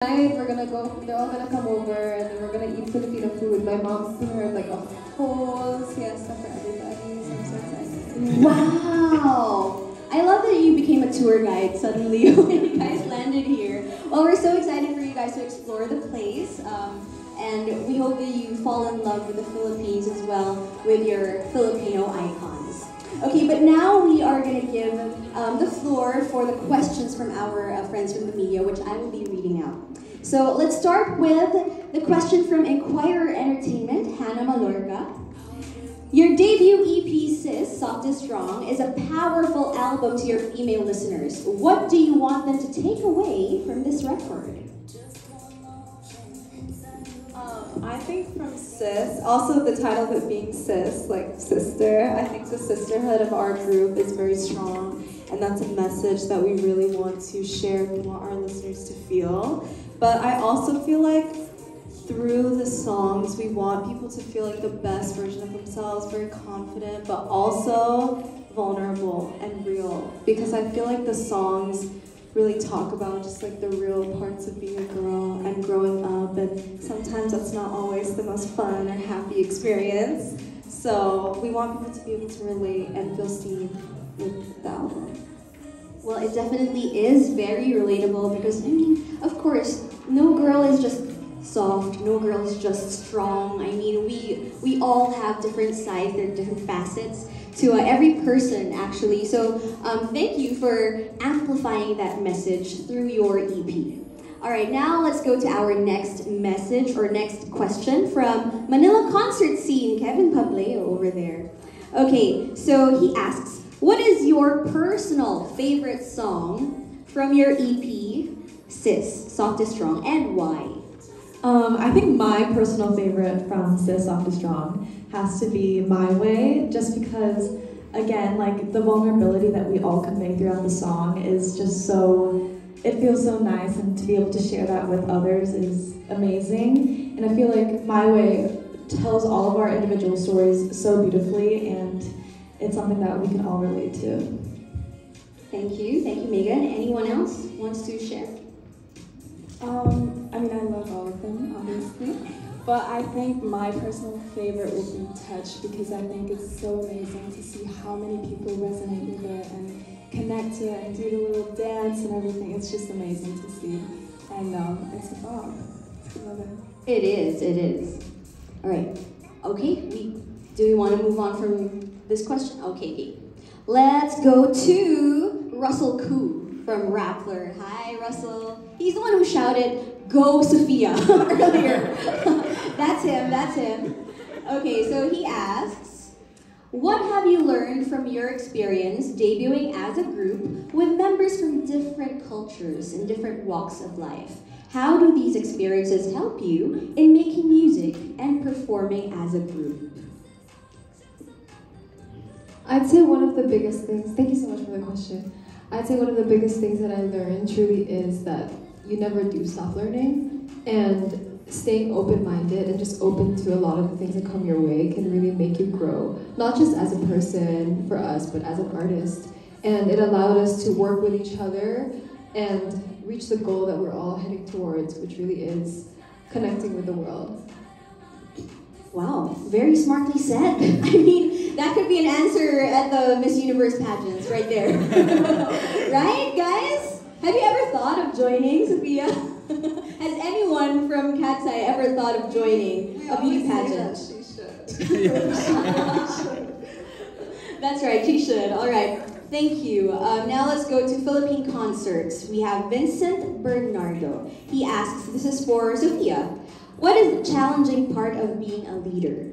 Tonight we're gonna go. They're all gonna come over, and then we're gonna eat Filipino food. My mom's prepared like a whole siesta for everybody, so I'm so excited. Wow! I love that you became a tour guide suddenly when you guys landed here. Well, we're so excited for you guys to explore the place, and we hope that you fall in love with the Philippines as well with your Filipino icons. Okay, but now we are going to give the floor for the questions from our friends from the media, which I will be reading out. So let's start with the question from Enquirer Entertainment, Hannah Malorca. Your debut EP, Sis, Soft is Strong, is a powerful album to your female listeners. What do you want them to take away from this record? I think from Sis, also the title of it being Sis, like sister, I think the sisterhood of our group is very strong, and that's a message that we really want to share and want our listeners to feel. But I also feel like through the songs, we want people to feel like the best version of themselves, very confident, but also vulnerable and real. Because I feel like the songs really talk about just like the real parts of being a girl and growing up, and sometimes that's not always the most fun or happy experience. So we want people to be able to relate and feel seen with the album. Well, it definitely is very relatable because, I mean, of course, no girl is just soft, no girl is just strong. I mean, we all have different sides, there are different facets to every person, actually. So thank you for amplifying that message through your EP. All right, now let's go to our next message or next question from Manila Concert Scene, Kevin Pableo over there. Okay, so he asks, what is your personal favorite song from your EP, Sis, Soft is Strong, and why? I think my personal favorite from Sis Soft is Strong has to be My Way, just because, again, like the vulnerability that we all convey throughout the song is just so, it feels so nice, and to be able to share that with others is amazing. And I feel like My Way tells all of our individual stories so beautifully, and it's something that we can all relate to. Thank you, Megan. Anyone else wants to share? I mean, I love all of them, obviously, but I think my personal favorite would be Touch, because I think it's so amazing to see how many people resonate with it and connect to it and do the little dance and everything. It's just amazing to see, and it's a bomb. I love it. It is. All right, okay, do we want to move on from this question? Okay. Let's go to Russell Koo from Rappler. Hi, Russell. He's the one who shouted, "Go, Sophia," earlier. That's him. Okay, so he asks, what have you learned from your experience debuting as a group with members from different cultures and different walks of life? How do these experiences help you in making music and performing as a group? I'd say one of the biggest things, thank you so much for the question. I'd say one of the biggest things that I learned truly is that you never do stop learning, and staying open-minded and just open to a lot of the things that come your way can really make you grow, not just as a person for us, but as an artist. And it allowed us to work with each other and reach the goal that we're all heading towards, which really is connecting with the world. Wow, very smartly said. I mean, that could be an answer at the Miss Universe pageants right there. Right, guys? Have you ever thought of joining, Sophia? Has anyone from KATSEYE ever thought of joining a beauty pageant? She should. That's right, she should. All right, thank you. Now let's go to Philippine concerts. We have Vincent Bernardo. He asks, this is for Sophia, what is the challenging part of being a leader?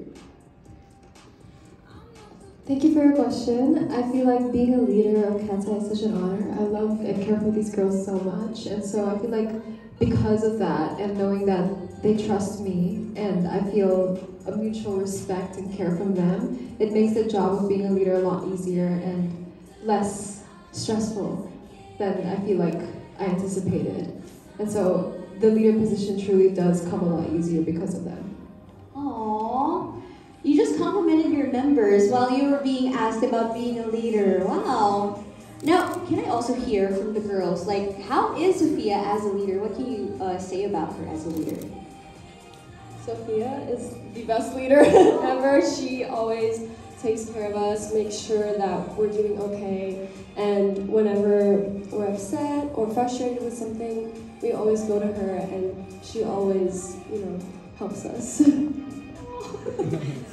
Thank you for your question. I feel like being a leader of KATSEYE is such an honor. I love and care for these girls so much, and so I feel like because of that and knowing that they trust me and I feel a mutual respect and care from them, it makes the job of being a leader a lot easier and less stressful than I feel like I anticipated. And so the leader position truly does come a lot easier because of them. Aww. You just complimented your members while you were being asked about being a leader. Wow. Now, can I also hear from the girls, like, how is Sophia as a leader? What can you say about her as a leader? Sophia is the best leader ever. She always takes care of us, makes sure that we're doing okay, and whenever we're upset or frustrated with something, we always go to her, and she always, helps us.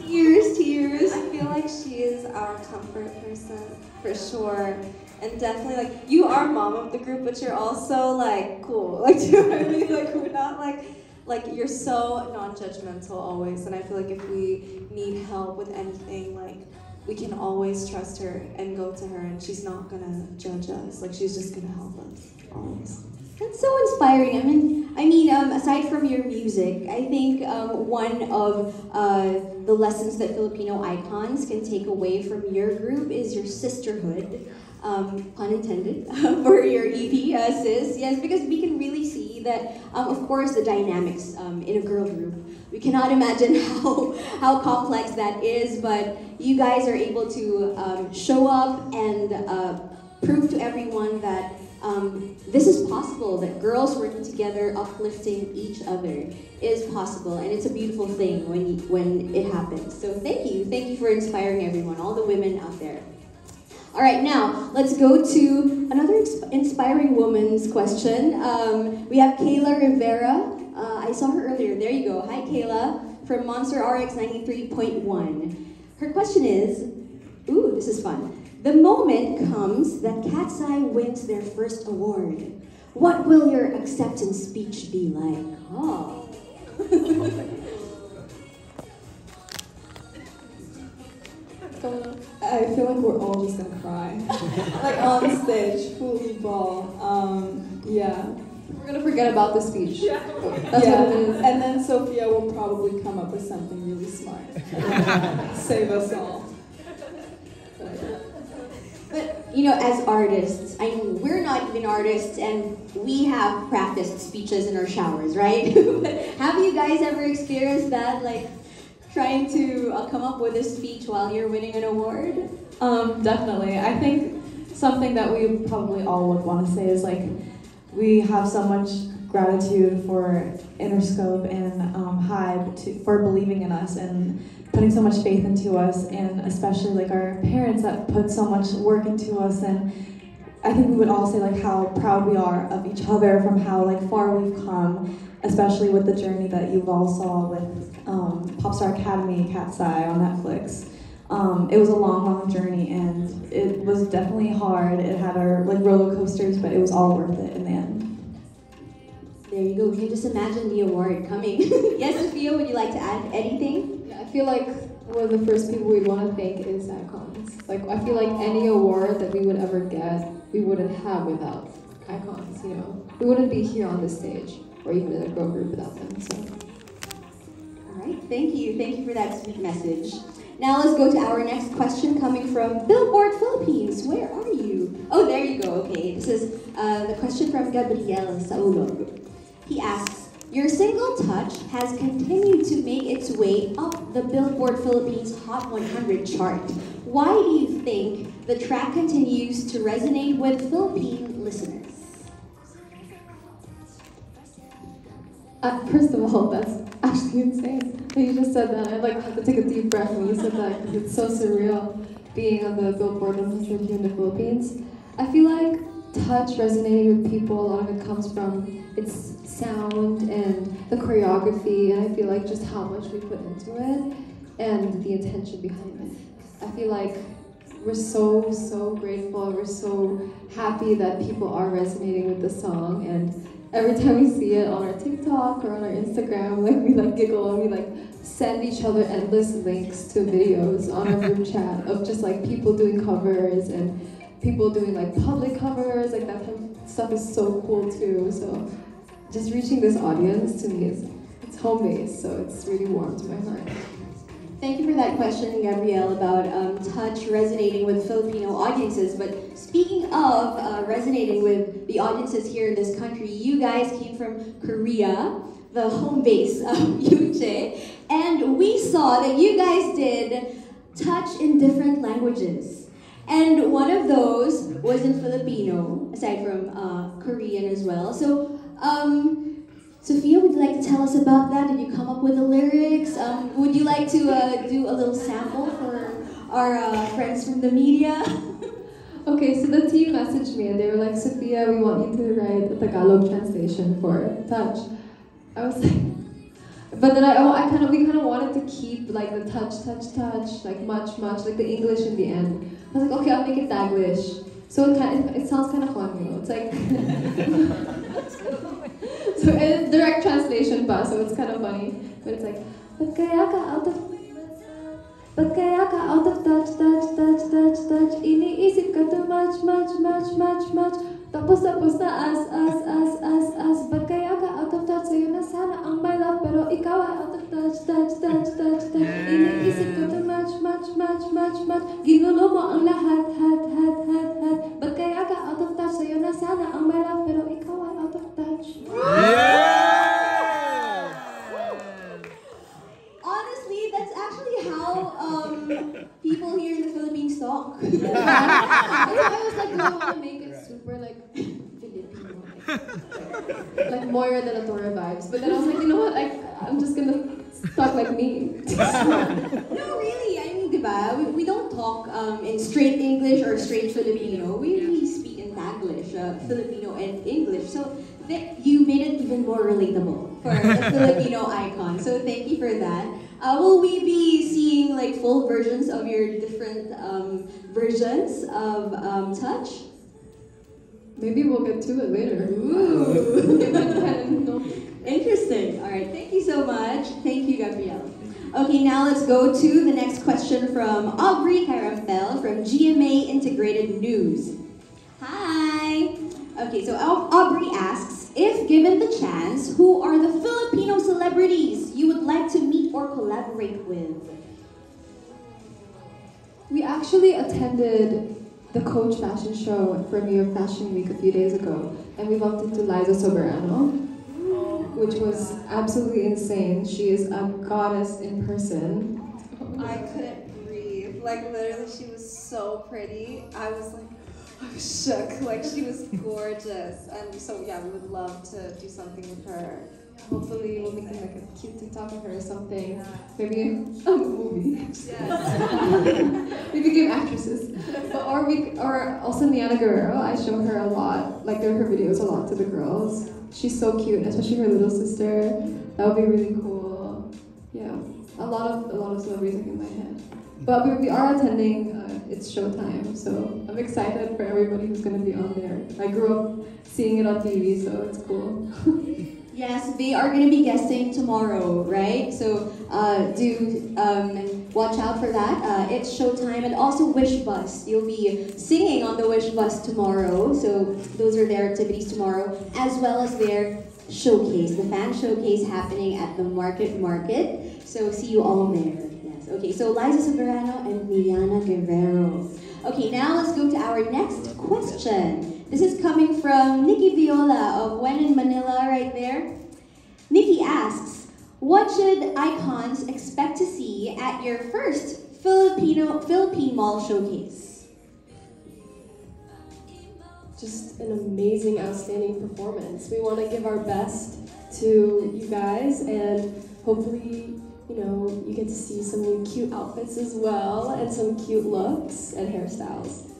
Tears, tears. I feel like she is our comfort person, for sure. And definitely, like, you are mom of the group, but you're also, like, cool. Like, do you know what I mean? Like, we're not, like, you're so non-judgmental always. And I feel like if we need help with anything, like, we can always trust her and go to her, and she's not gonna judge us. Like, she's just gonna help us, always. That's so inspiring. I mean, aside from your music, I think one of the lessons that Filipino icons can take away from your group is your sisterhood, pun intended, for your EP, sis. Yes, because we can really see that, of course, the dynamics in a girl group. We cannot imagine how complex that is, but you guys are able to show up and prove to everyone that this is possible, that girls working together, uplifting each other is possible, and it's a beautiful thing when it happens. So thank you for inspiring everyone, all the women out there. All right, now let's go to another inspiring woman's question. We have Kayla Rivera. I saw her earlier. There you go. Hi, Kayla, from Monster RX 93.1. Her question is, ooh, this is fun. The moment comes that KATSEYE wins their first award. What will your acceptance speech be like? Oh. I feel like we're all just gonna cry. Like on stage, fully ball. Yeah. We're gonna forget about the speech. Yeah. That's what it is. And then Sophia will probably come up with something really smart. Save us all. But, as artists, I mean, we're not even artists, and we have practiced speeches in our showers, right? But have you guys ever experienced that, like, trying to come up with a speech while you're winning an award? Definitely. I think something that we probably all would want to say is, like, we have so much gratitude for Interscope and Hybe for believing in us and putting so much faith into us, and especially like our parents that put so much work into us. And I think we would all say like how proud we are of each other from how like far we've come, especially with the journey that you all saw with Popstar Academy, KATSEYE on Netflix. It was a long journey, and it was definitely hard. It had our like roller coasters, but it was all worth it in the end. There you go. You can just imagine the award coming. Yes, Sophia, would you like to add anything? I feel like one of the first people we'd want to thank is icons. Like, I feel like any award that we would ever get, we wouldn't have without icons, We wouldn't be here on this stage, or even in a girl group without them, so. All right, thank you. Thank you for that sweet message. Now let's go to our next question coming from Billboard Philippines. Where are you? Oh, there you go. Okay, this is the question from Gabriel Saulog. He asks, your single Touch has continued to make its way up the Billboard Philippines Hot 100 chart. Why do you think the track continues to resonate with Philippine listeners? First of all, that's actually insane that you just said that. I like had to take a deep breath when you said that, because it's so surreal being on the Billboard 100 here in the Philippines. I feel like Touch resonating with people, a lot of it comes from its sound and the choreography, and I feel like just how much we put into it and the intention behind it. I feel like we're so grateful, we're so happy that people are resonating with the song, and every time we see it on our TikTok or on our Instagram, like we like giggle and we like send each other endless links to videos on our group chat of just like people doing covers and people doing like public covers, like that type of stuff is so cool too. So just reaching this audience to me it's home base, so it's really warm to my heart. Thank you for that question, Gabrielle, about Touch resonating with Filipino audiences. But speaking of resonating with the audiences here in this country, you guys came from Korea, the home base of Yuche, and we saw that you guys did Touch in different languages. And one of those was in Filipino, aside from Korean as well. So, Sophia, would you like to tell us about that? Did you come up with the lyrics? Would you like to do a little sample for our friends from the media? Okay, so the team messaged me and they were like, Sophia, we want you to write a Tagalog translation for Touch. I was like, but then we kind of wanted to keep like the touch, like much, like the English in the end. I was like, okay, I'll make it Taglish. So it sounds kind of fun, you know. It's like, so it's direct translation pa, so it's kind of funny. But it's like, but kaya ka out of touch. Iniisip ka too much. Tapos na as. But kaya ka out of touch. Sa'yo na sana ang my love, pero ikaw ay out of touch. Iniisip ka too much. Ginulo mo ang lahat. But kaya ka out of touch. Sa'yo na sana ang my love, pero ikaw ay out of touch. Honestly, that's actually how people here in the Philippines talk. I was like, no, I want to make it super like Filipino, Like Moira de la Torre vibes. But then I was like, you know what? I'm just gonna talk like me. No, really. I mean, diba? We don't talk in straight English or straight Filipino. We speak in Taglish, Filipino and English. So you made it even more relatable for the Filipino icon. So thank you for that. Will we be seeing like full versions of your different versions of Touch? Maybe we'll get to it later. Ooh. Interesting. All right. Thank you so much. Thank you, Gabrielle. Okay, now let's go to the next question from Aubrey Carampel from GMA Integrated News. Hi. Okay, so Aubrey asks, if given the chance, who are the Filipino celebrities you would like to meet or collaborate with? We actually attended the Coach Fashion Show for New York Fashion Week a few days ago, and we bumped into Liza Soberano, which was absolutely insane. She is a goddess in person. I couldn't breathe. Like, literally, she was so pretty. I was shook. Like, she was gorgeous. And so, yeah, we would love to do something with her. Hopefully we'll make like a cute TikTok of her or something. Maybe a movie. Yes. We became actresses. Or also Niana Guerrero. I show her a lot. Like her videos a lot to the girls. She's so cute, especially her little sister. That would be really cool. Yeah. A lot of celebrities like in my head. But we are attending It's Showtime, so I'm excited for everybody who's gonna be on there. I grew up seeing it on TV, so it's cool. Yes, they are going to be guesting tomorrow, right? So do watch out for that. It's Showtime, and also Wish Bus. You'll be singing on the Wish Bus tomorrow. So those are their activities tomorrow, as well as their showcase, the fan showcase happening at the Market. So see you all there. Yes. Okay. So Liza Soberano and Niana Guerrero. Okay. Now let's go to our next question. This is coming from Nikki Viola of When in Manila right there. Nikki asks, what should icons expect to see at your first Philippine Mall showcase? Just an amazing, outstanding performance. We want to give our best to you guys, and hopefully, you get to see some new cute outfits as well, and some cute looks and hairstyles.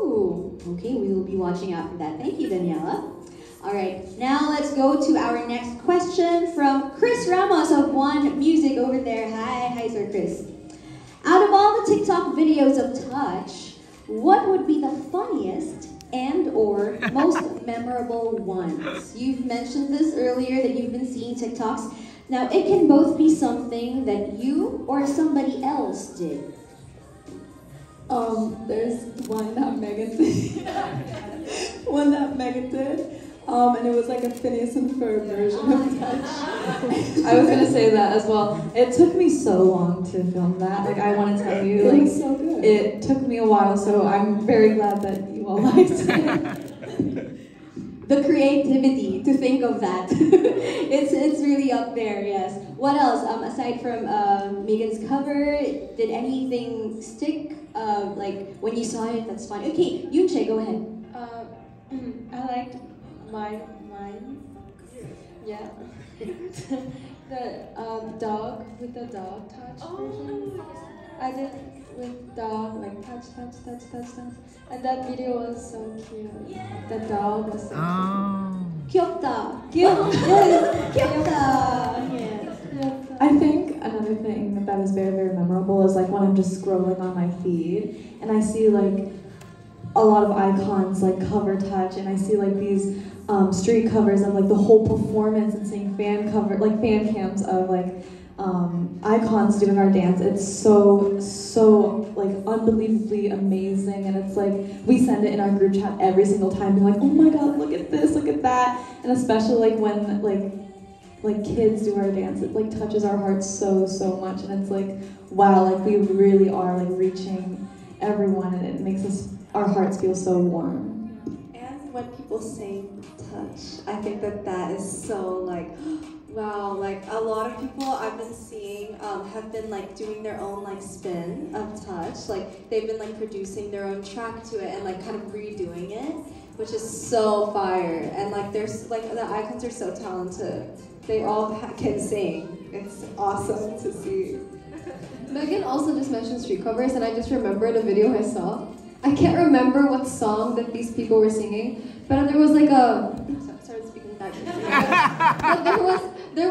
Ooh, okay, we will be watching out for that. Thank you, Daniela. All right, now let's go to our next question from Chris Ramos of One Music over there. Hi, Sir Chris. Out of all the TikTok videos of Touch, what would be the funniest and/or most memorable ones? You've mentioned this earlier that you've been seeing TikToks. Now, it can both be something that you or somebody else did. There's one that Megan did. And it was like a Phineas and Ferb version of Touch. I was gonna say that as well. It took me so long to film that. Like I want to tell you, It was so good. It took me a while. So I'm very glad that you all liked it. The creativity to think of that. It's really up there, yes. What else? Aside from Megan's cover, did anything stick? Like when you saw it, that's fun. Okay, Yunche, go ahead. I liked mine. Yeah. The dog with the dog touch version. I did with dog, like touch. And that video was so cute. The dog was so 귀엽다. 귀엽다. Yes. I think another thing that is very, very memorable is like when I'm just scrolling on my feed and I see like a lot of icons like cover touch, and I see like these street covers of like the whole performance and seeing fan cams of like icons doing our dance. It's so like unbelievably amazing, and it's like we send it in our group chat every single time being like, oh my god, look at this, look at that. And especially like when like kids do our dance, it like touches our hearts so much, and it's like, wow, like we really are like reaching everyone, and it makes our hearts feel so warm. And when people say touch, I think that is so like, wow, like a lot of people I've been seeing have been like doing their own like spin of touch, like they've been like producing their own track to it and like kind of redoing it, which is so fire. And like there's like the icons are so talented, they all can sing. It's awesome to see. Megan also just mentioned street covers, and I just remembered a video I saw. I can't remember what song that these people were singing, but there was like a. Sorry, speaking back. But there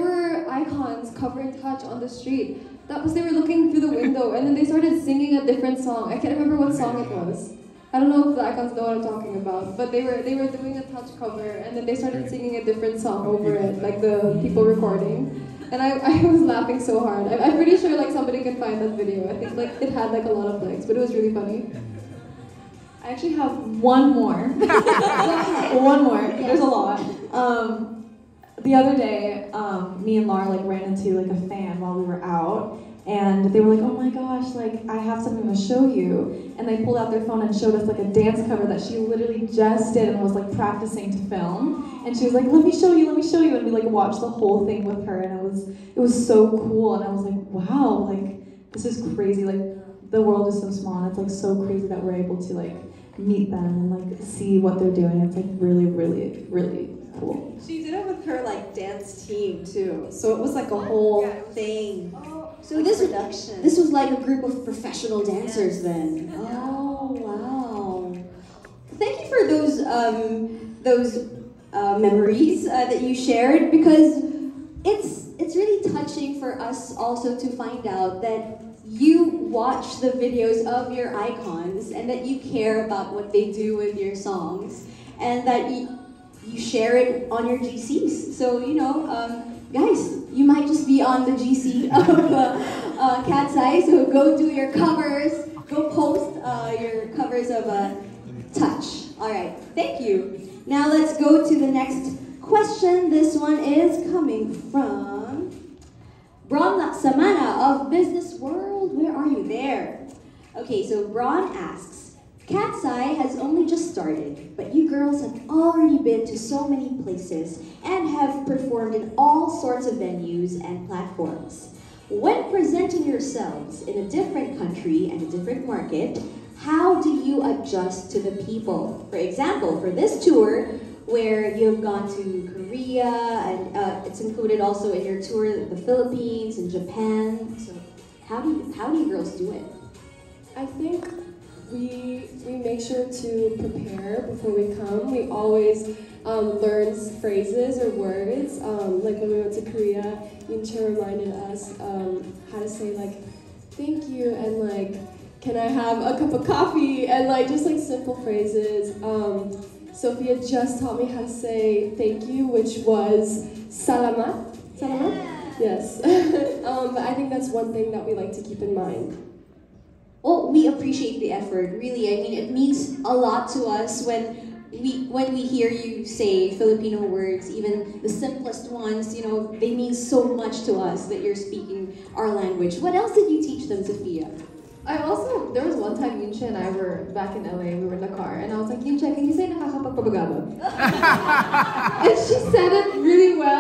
were icons covering touch on the street. They were looking through the window, and then they started singing a different song. I can't remember what song it was. I don't know if the icons know what I'm talking about, but they were doing a touch cover, and then they started singing a different song over it, like the people recording. And I was laughing so hard. I'm pretty sure like somebody can find that video. I think like it had like a lot of likes, but it was really funny. I actually have one more. One more. Yes. There's a lot. The other day, me and Laura like ran into like a fan while we were out, and they were like, "Oh my gosh, like I have something to show you." And they pulled out their phone and showed us like a dance cover that she literally just did and was like practicing to film. And she was like, let me show you. And we like watched the whole thing with her, and it was so cool. And I was like, wow, like this is crazy. Like the world is so small, and it's like so crazy that we're able to like meet them and like see what they're doing. It's like really, really, really cool. She did it with her like dance team too, so it was like a whole thing. So like this production. this was like a group of professional dancers then. Oh wow! Thank you for those memories that you shared, because it's really touching for us also to find out that you watch the videos of your icons and that you care about what they do with your songs, and that you share it on your GCs. So you know, guys, you might just be on the GC of KATSEYE, so go do your covers, go post your covers of Touch. All right, thank you. Now let's go to the next question. This one is coming from Bron Laksamana of Business World. Where are you there? Okay, so Bron asks, KATSEYE has only just started, but you girls have already been to so many places and have performed in all sorts of venues and platforms. When presenting yourselves in a different country and a different market, how do you adjust to the people? For example, for this tour, where you've gone to Korea, and it's included also in your tour the Philippines and Japan. So how do you girls do it? I think we make sure to prepare before we come. We always learn phrases or words. Like when we went to Korea, Yunche reminded us how to say like thank you and like can I have a cup of coffee, and like just like simple phrases. Sophia just taught me how to say thank you, which was salamat. Salamat? Yes. But I think that's one thing that we like to keep in mind. Well, we appreciate the effort, really. I mean, it means a lot to us when we hear you say Filipino words, even the simplest ones, you know, they mean so much to us that you're speaking our language. What else did you teach them, Sophia? There was one time Yunche and I were back in LA, we were in the car, and I was like, Yunche, can you say nakakapagpabagabag? And she said it really well,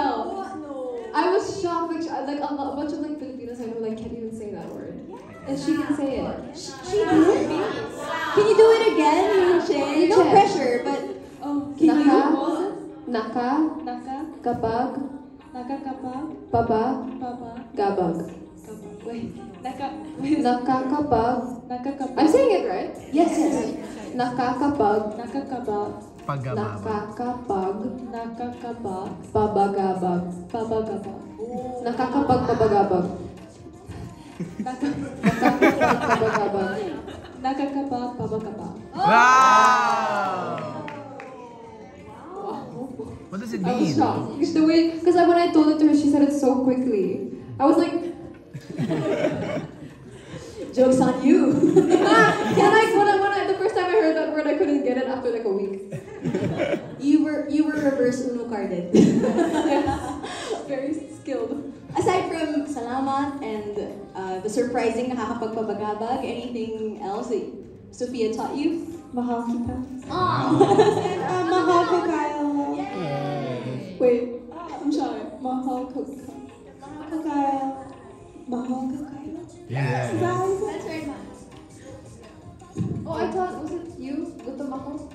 And she can say it. She did? Can you do it again, Yunshin? No Check. pressure, but can you? Naka, Naka, kapag, nakakapag, paba, papa, gabag. wait, Nakakapag. nakakapag, I'm saying it right? Yes, yes. Nakakapag, nakakabag, Pagababa. nakakapag, nakakabag, pabagabag. pabagabag, Nakakapag, pabagabag. Nakakapag, pabagabag. nakakabag, pabagabag. Wow! What does it I was mean? shocked. Because the way, because when I told it to her, she said it so quickly. I was like, Joke's on you. the first time I heard that word, I couldn't get it after like a week. You were reverse Uno carded. Very skilled. Aside from salamat and the surprising nakakapagpabagabag, anything else that Sophia taught you? Mahal kita. Mahal ko kayo. Wait, I'm shy. Mahal kuka. Mahal ko kayo. Mahal ko kayo. Yeah. That's right, Ma. Oh, I thought, was it you? Gutom ako?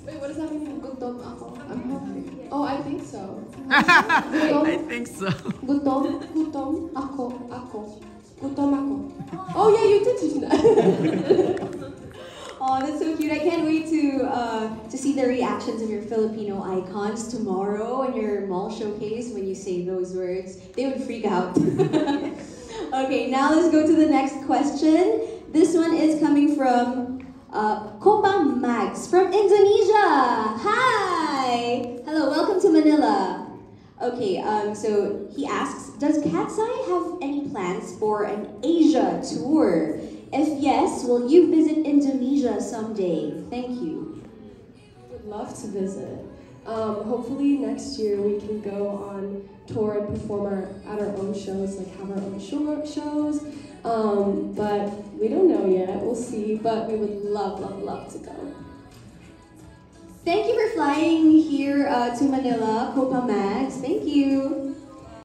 Wait, what does that mean? Gutom ako? I'm hungry. Oh, I think so. I think so. Gutom ako. Gutom ako. Oh yeah, you did teach that. Oh, that's so cute. I can't wait to see the reactions of your Filipino icons tomorrow in your mall showcase when you say those words. They would freak out. Okay, now let's go to the next question. This one is coming from Kopa Max from Indonesia. Hi! Hello, welcome to Manila. Okay, so he asks, does KATSEYE have any plans for an Asia tour? If yes, will you visit Indonesia someday? Thank you. Would love to visit. Hopefully next year we can go on tour and perform at our own shows, like have our own shows. But we don't know yet. We'll see. But we would love to go. Thank you for flying here to Manila, Copa Max. Thank you.